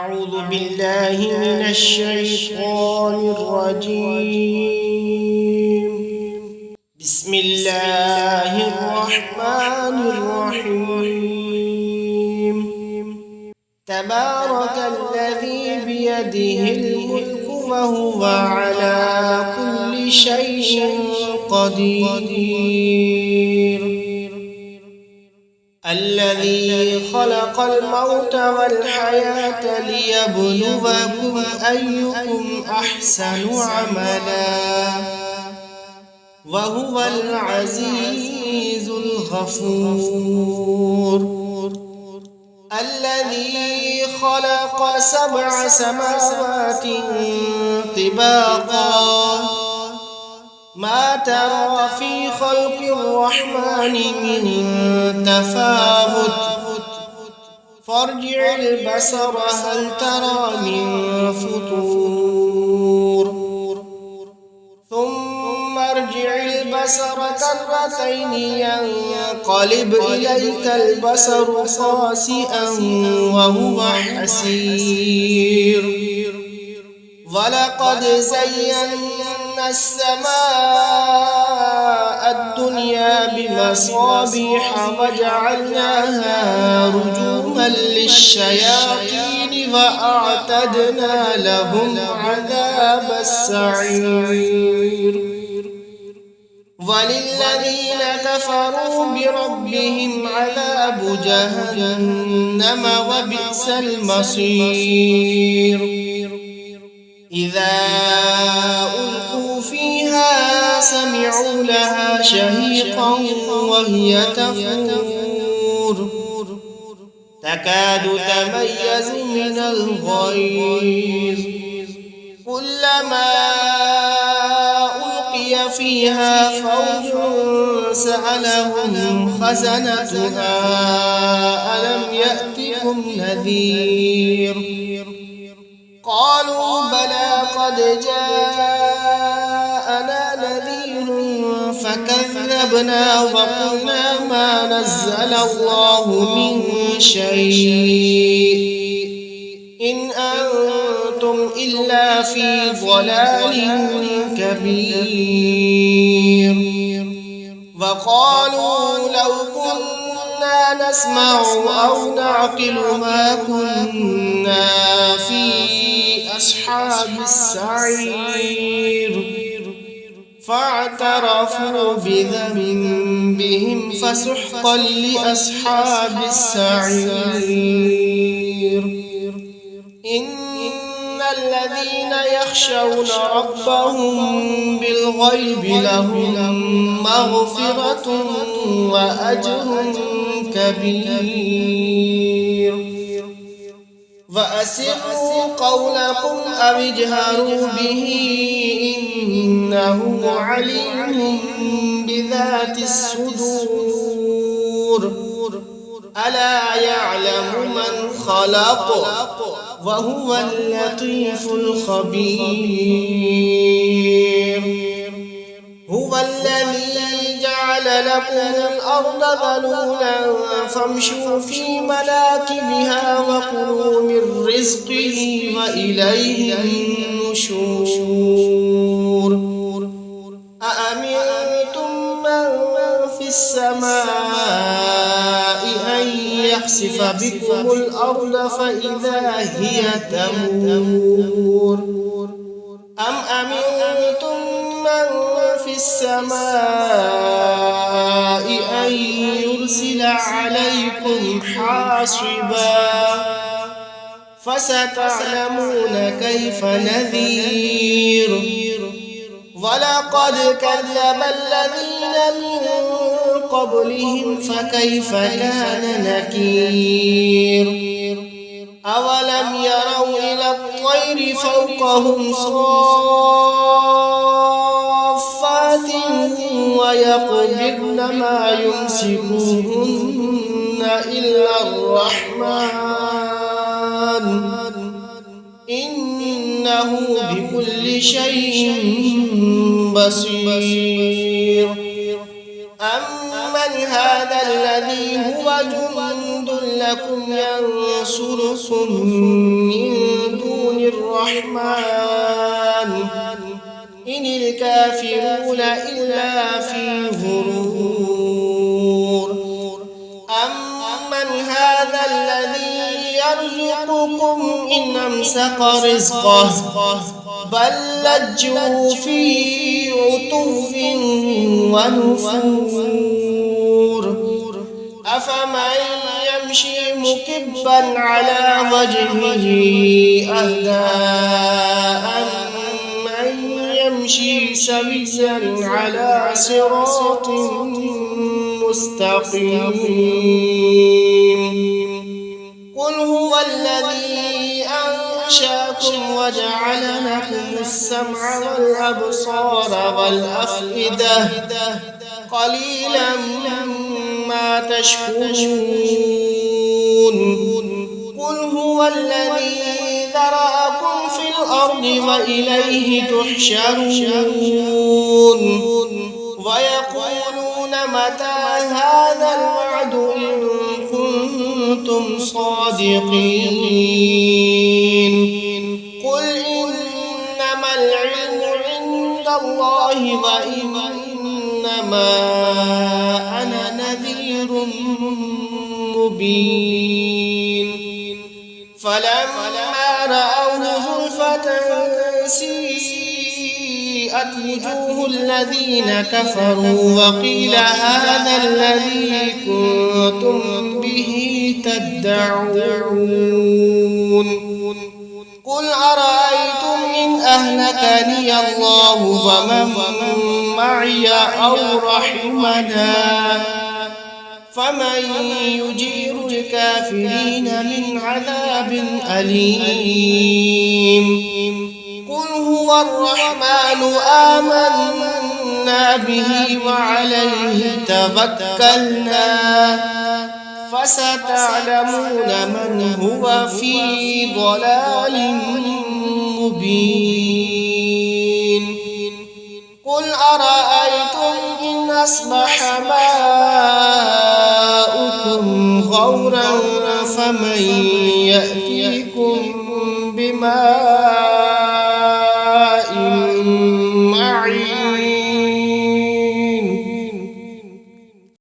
أعوذ بالله من الشيطان الرجيم. بسم الله الرحمن الرحيم. تبارك الذي بيده الملك وهو على كل شيء قدير. الذي خلق الموت والحياة ليبلوكم أيكم أحسن عملا وهو العزيز الغفور. الذي خلق 7 سماوات طباقا ما ترى في خلق الرحمن من تفاوت فارجع البصر هل ترى من فطور ثم ارجع البصر كرتين ينقلب إليك البصر خاسئا وهو حسير. ولقد زينا السماء الدنيا بمصابيح وجعلناها رجوما للشياطين وأعتدنا لهم عذاب السعير. وللذين كفروا بربهم عذاب جهنم وبئس المصير. إذا ألقوا فيها سمعوا لها شهيقا وهي تفور تكاد تميز من الغيظ كلما ألقي فيها فوج سألهم خزنتها ألم يأتكم نذير قالوا بلى قد جاءنا نذير فكذبنا وقلنا ما نزل الله من شيء إن أنتم إلا في ضلال كبير. وقالوا لو كنا نسمع أو نعقل ما كنا في أصحاب السعير فاعترفوا بذنبهم فسحقا لأصحاب السعير. إن الذين يخشون ربهم بالغيب لهم مغفرة وأجر كبير. وأسروا قولكم أو اجهروا به إنه عليم بذات الصدور. ألا يعلم من خلق وهو اللطيف الخبير. هو الذي جعل لكم الأرض ذلولا فامشوا في مناكبها وكلوا من رزقه وإليه النشور. أأمنتم من في السماء أن يخسف بكم الأرض فإذا هي تمور أم أمنتم من في السماء أن يرسل عليكم حاصبا فستعلمون كيف نذير. ولقد كذب الذين من قبلهم فكيف كان نكير. أولم يروا إلى الطير فوقهم صافات ويقبضن ما يمسكوهن إلا الرحمن إنه بكل شيء بصير. أمن هذا الذي هو جند لكم ينصركم من دون الرحمن إن الكافرون إلا في غرور أمن هذا الذي يرزقكم إن أمسك رزقه بل لجوا في عتو ونفور أفمن يمشي مكبا على وجهه أهدى أمن يمشي سويا على صراط مستقيم قل هو الذي أنشأكم وجعل لكم السمع والأبصار والأفئدة قليلا ما تشكرون قل هو الذي ذرأكم في الأرض وإليه تحشرون ويقولون متى هذا الوعد إن كنتم صادقين قل إنما العلم عند الله وإنما أنا نذير مبين فلما رأوه زلفة سيئت وجوه الذين كفروا وقيل هذا الذي كنتم به تدعون قل أرأيتم إن أهلكني الله ومن معي أو رحمنا فمن يجير الكافرين من عذاب أليم قل هو الرحمن آمنا به وعليه توكلنا فستعلمون من هو في ضلال مبين قل أرأيتم إن أصبح ماؤكم غورا فمن يأتيكم بماء